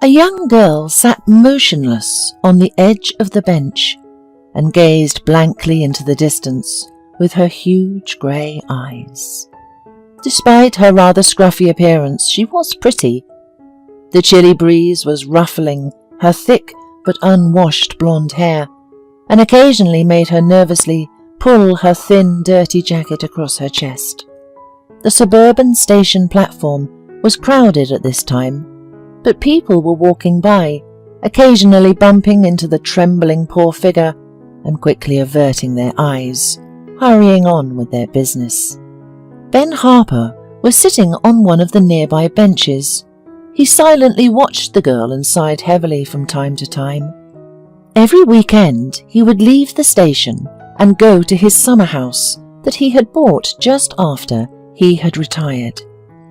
A young girl sat motionless on the edge of the bench and gazed blankly into the distance with her huge grey eyes. Despite her rather scruffy appearance, she was pretty. The chilly breeze was ruffling her thick but unwashed blonde hair, and occasionally made her nervously pull her thin, dirty jacket across her chest. The suburban station platform was crowded at this time, but people were walking by, occasionally bumping into the trembling poor figure and quickly averting their eyes, hurrying on with their business. Ben Harper was sitting on one of the nearby benches. He silently watched the girl and sighed heavily from time to time. Every weekend he would leave the station and go to his summer house that he had bought just after he had retired.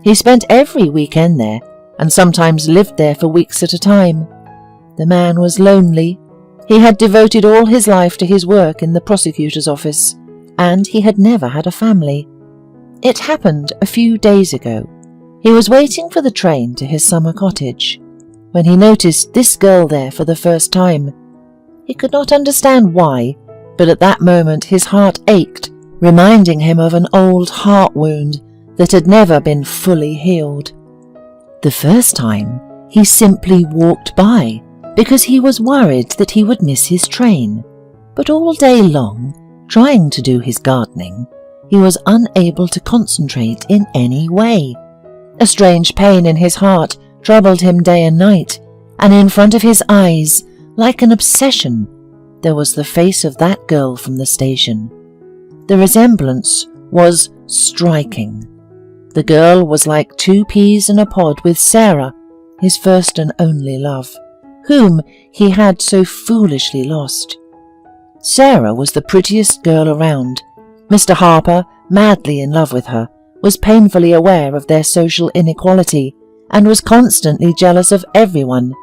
He spent every weekend there and sometimes lived there for weeks at a time. The man was lonely. He had devoted all his life to his work in the prosecutor's office, and he had never had a family. It happened a few days ago. He was waiting for the train to his summer cottage when he noticed this girl there for the first time. He could not understand why, but at that moment his heart ached, reminding him of an old heart wound that had never been fully healed. The first time, he simply walked by because he was worried that he would miss his train, but all day long, trying to do his gardening, he was unable to concentrate in any way. A strange pain in his heart troubled him day and night, and in front of his eyes, like an obsession, there was the face of that girl from the station. The resemblance was striking. The girl was like two peas in a pod with Sarah, his first and only love, whom he had so foolishly lost. Sarah was the prettiest girl around. Mr. Harper, madly in love with her, was painfully aware of their social inequality and was constantly jealous of everyone.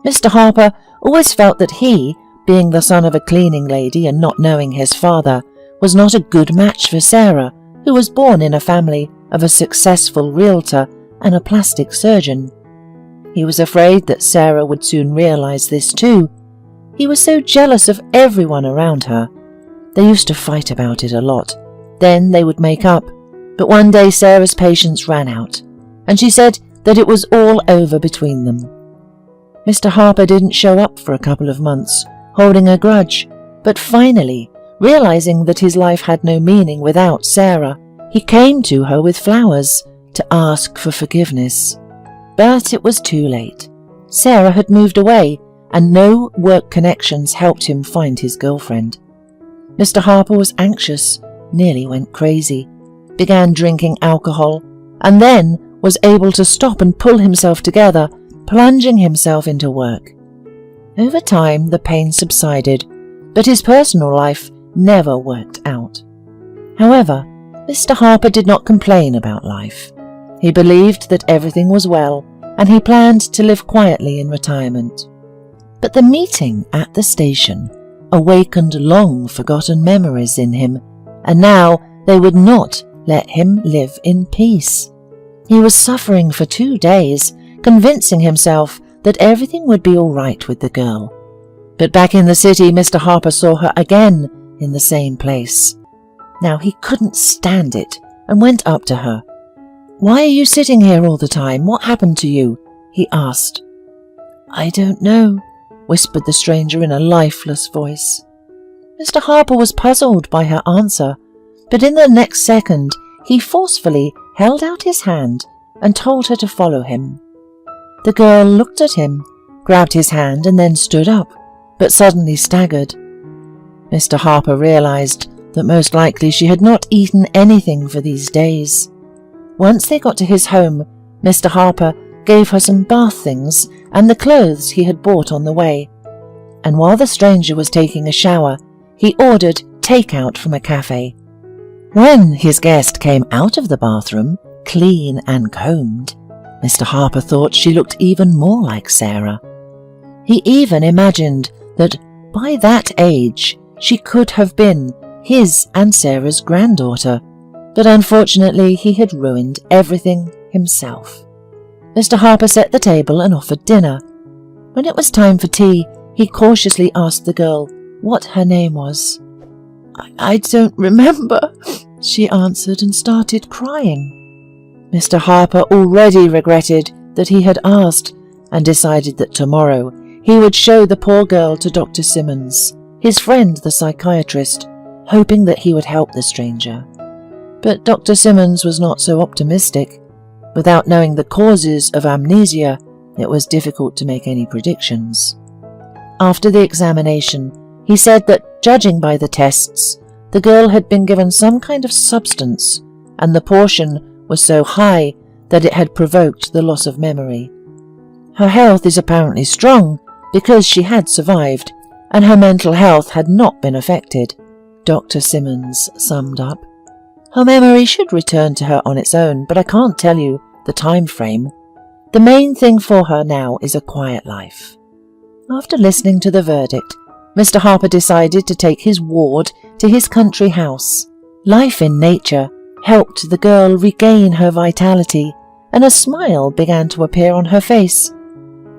Mr. Harper always felt that he, being the son of a cleaning lady and not knowing his father, was not a good match for Sarah, who was born in a family of a successful realtor and a plastic surgeon. He was afraid that Sarah would soon realize this too. He was so jealous of everyone around her. They used to fight about it a lot. Then they would make up. But one day Sarah's patience ran out, and she said that it was all over between them. Mr. Harper didn't show up for a couple of months, holding a grudge, but finally, realizing that his life had no meaning without Sarah, he came to her with flowers to ask for forgiveness. But it was too late. Sarah had moved away, and no work connections helped him find his girlfriend. Mr. Harper was anxious, nearly went crazy, began drinking alcohol, and then was able to stop and pull himself together, plunging himself into work. Over time, the pain subsided, but his personal life never worked out. However, Mr. Harper did not complain about life. He believed that everything was well, and he planned to live quietly in retirement. But the meeting at the station awakened long-forgotten memories in him, and now they would not let him live in peace. He was suffering for 2 days, convincing himself that everything would be all right with the girl. But back in the city, Mr. Harper saw her again in the same place. Now he couldn't stand it and went up to her. "Why are you sitting here all the time? What happened to you?" he asked. "I don't know," whispered the stranger in a lifeless voice. Mr. Harper was puzzled by her answer, but in the next second he forcefully held out his hand and told her to follow him. The girl looked at him, grabbed his hand and then stood up, but suddenly staggered. Mr. Harper realized that most likely she had not eaten anything for these days. Once they got to his home, Mr. Harper gave her some bath things and the clothes he had bought on the way, and while the stranger was taking a shower, he ordered takeout from a cafe. When his guest came out of the bathroom, clean and combed, Mr. Harper thought she looked even more like Sarah. He even imagined that by that age she could have been his and Sarah's granddaughter, but unfortunately he had ruined everything himself. Mr. Harper set the table and offered dinner, When it was time for tea, he cautiously asked the girl what her name was. I don't remember, she answered and started crying. Mr. Harper already regretted that he had asked and decided that tomorrow he would show the poor girl to Dr. Simmons, his friend the psychiatrist, hoping that he would help the stranger. But Dr. Simmons was not so optimistic. Without knowing the causes of amnesia, it was difficult to make any predictions. After the examination, he said that, judging by the tests, the girl had been given some kind of substance, and the portion was so high that it had provoked the loss of memory. Her health is apparently strong because she had survived, and her mental health had not been affected, Dr. Simmons summed up. Her memory should return to her on its own, but I can't tell you the time frame. The main thing for her now is a quiet life. After listening to the verdict, Mr. Harper decided to take his ward to his country house. Life in nature helped the girl regain her vitality, and a smile began to appear on her face.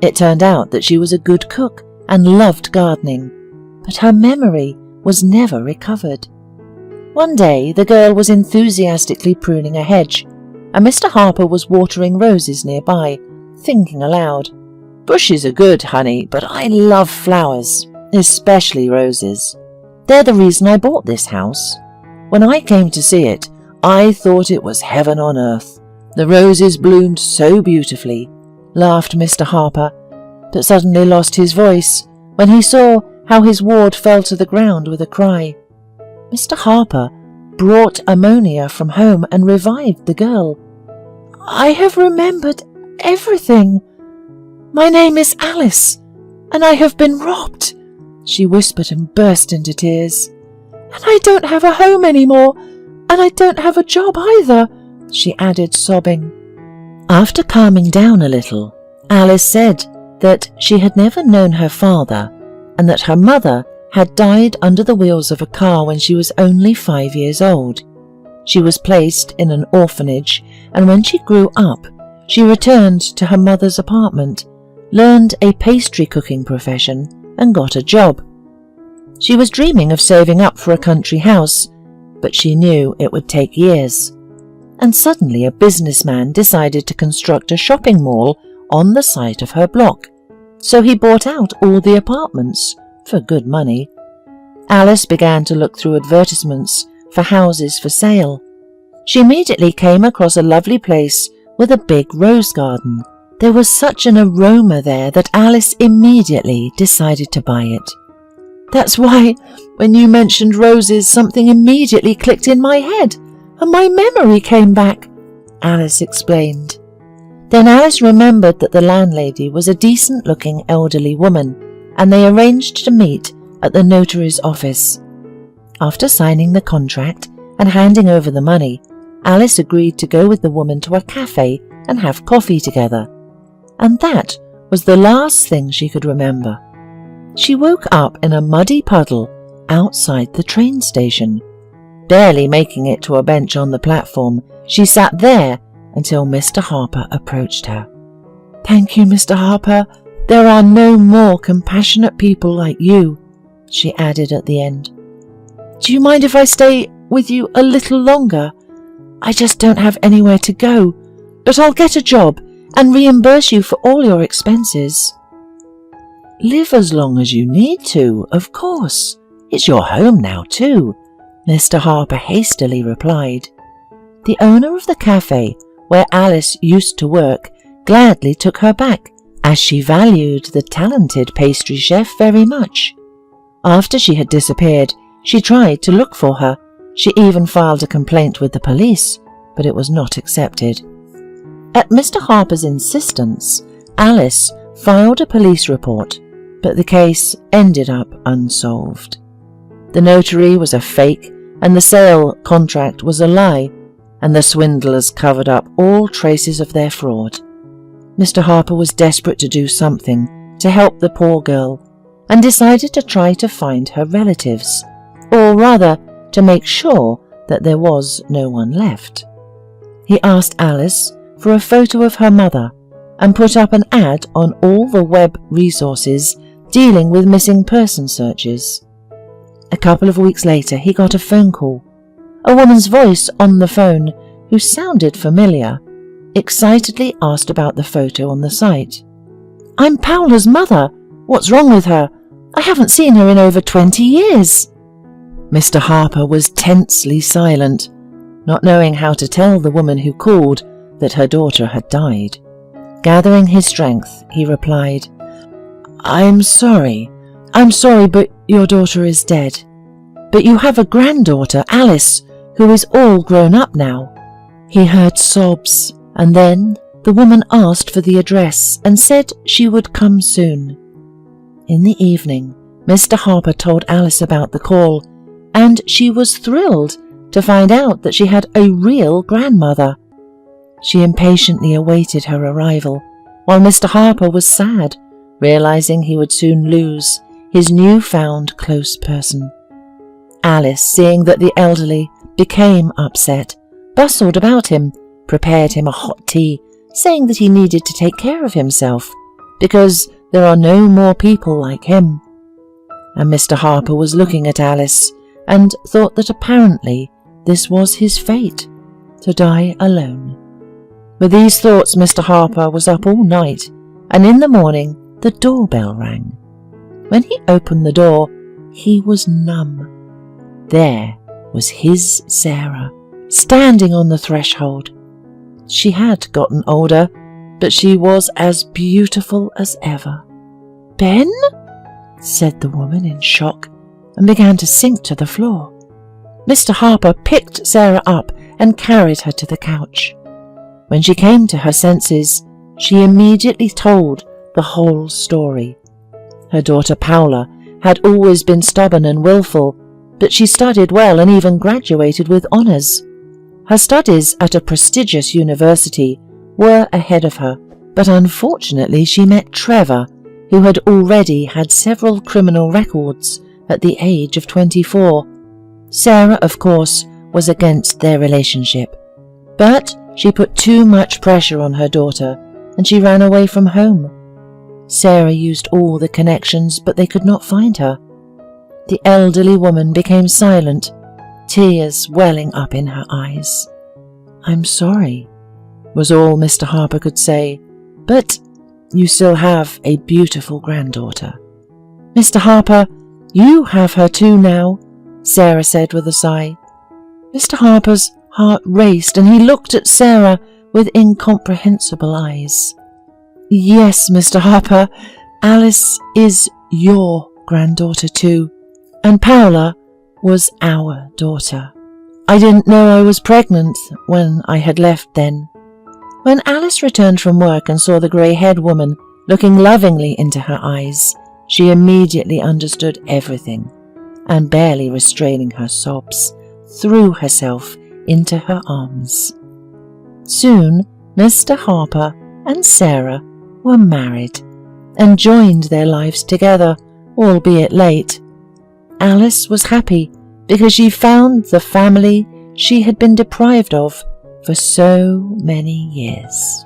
It turned out that she was a good cook and loved gardening, but her memory was never recovered. One day the girl was enthusiastically pruning a hedge, and Mr. Harper was watering roses nearby, thinking aloud, "Bushes are good, honey, but I love flowers, especially roses. They're the reason I bought this house. When I came to see it, I thought it was heaven on earth. The roses bloomed so beautifully," laughed Mr. Harper, but suddenly lost his voice when he saw how his ward fell to the ground with a cry. Mr. Harper brought ammonia from home and revived the girl. "I have remembered everything. My name is Alice, and I have been robbed," she whispered and burst into tears. "And I don't have a home anymore, and I don't have a job either," she added, sobbing. After calming down a little, Alice said that she had never known her father, and that her mother had died under the wheels of a car when she was only 5 years old. She was placed in an orphanage, and when she grew up, she returned to her mother's apartment, learned a pastry cooking profession, and got a job. She was dreaming of saving up for a country house, but she knew it would take years. And suddenly a businessman decided to construct a shopping mall on the site of her block, so he bought out all the apartments for good money. Alice began to look through advertisements for houses for sale. She immediately came across a lovely place with a big rose garden. There was such an aroma there that Alice immediately decided to buy it. "That's why, when you mentioned roses, something immediately clicked in my head, and my memory came back," Alice explained. Then Alice remembered that the landlady was a decent-looking elderly woman, and they arranged to meet at the notary's office. After signing the contract and handing over the money, Alice agreed to go with the woman to a cafe and have coffee together. And that was the last thing she could remember. She woke up in a muddy puddle outside the train station. Barely making it to a bench on the platform, she sat there until Mr. Harper approached her. "Thank you, Mr. Harper. There are no more compassionate people like you," she added at the end. "Do you mind if I stay with you a little longer? I just don't have anywhere to go, but I'll get a job and reimburse you for all your expenses." "Live as long as you need to, of course. It's your home now too," Mr. Harper hastily replied. The owner of the cafe where Alice used to work gladly took her back, as she valued the talented pastry chef very much. After she had disappeared, she tried to look for her. She even filed a complaint with the police, but it was not accepted. At Mr. Harper's insistence, Alice filed a police report, but the case ended up unsolved. The notary was a fake, and the sale contract was a lie, and the swindlers covered up all traces of their fraud. Mr. Harper was desperate to do something to help the poor girl, and decided to try to find her relatives, or rather, to make sure that there was no one left. He asked Alice for a photo of her mother, and put up an ad on all the web resources dealing with missing person searches. A couple of weeks later, he got a phone call. A woman's voice on the phone, who sounded familiar, excitedly asked about the photo on the site. "I'm Paula's mother. What's wrong with her? I haven't seen her in over 20 years. Mr. Harper was tensely silent, not knowing how to tell the woman who called that her daughter had died. Gathering his strength, he replied, I'm sorry, but your daughter is dead. But you have a granddaughter, Alice, who is all grown up now." He heard sobs, and then the woman asked for the address and said she would come soon. In the evening, Mr. Harper told Alice about the call, and she was thrilled to find out that she had a real grandmother. She impatiently awaited her arrival, while Mr. Harper was sad, realizing he would soon lose his newfound close person. Alice, seeing that the elderly became upset, bustled about him, prepared him a hot tea, saying that he needed to take care of himself, because there are no more people like him. And Mr. Harper was looking at Alice and thought that apparently this was his fate, to die alone. With these thoughts, Mr. Harper was up all night, and in the morning the doorbell rang. When he opened the door, he was numb. There was his Sarah, standing on the threshold. She had gotten older, but she was as beautiful as ever. "Ben?" said the woman in shock, and began to sink to the floor. Mr. Harper picked Sarah up and carried her to the couch. When she came to her senses, she immediately told the whole story. Her daughter Paula had always been stubborn and willful, but she studied well and even graduated with honours. Her studies at a prestigious university were ahead of her, but unfortunately she met Trevor, who had already had several criminal records at the age of 24. Sarah, of course, was against their relationship, but she put too much pressure on her daughter and she ran away from home. Sarah used all the connections, but they could not find her. The elderly woman became silent, tears welling up in her eyes. "I'm sorry," was all Mr. Harper could say, "but you still have a beautiful granddaughter." "Mr. Harper, you have her too now," Sarah said with a sigh. Mr. Harper's heart raced and he looked at Sarah with incomprehensible eyes. "Yes, Mr. Harper, Alice is your granddaughter too, and Paula was our daughter. I didn't know I was pregnant when I had left then." When Alice returned from work and saw the grey-haired woman looking lovingly into her eyes, she immediately understood everything, and barely restraining her sobs, threw herself into her arms. Soon Mr. Harper and Sarah were married and joined their lives together, albeit late. Alice was happy because she found the family she had been deprived of for so many years.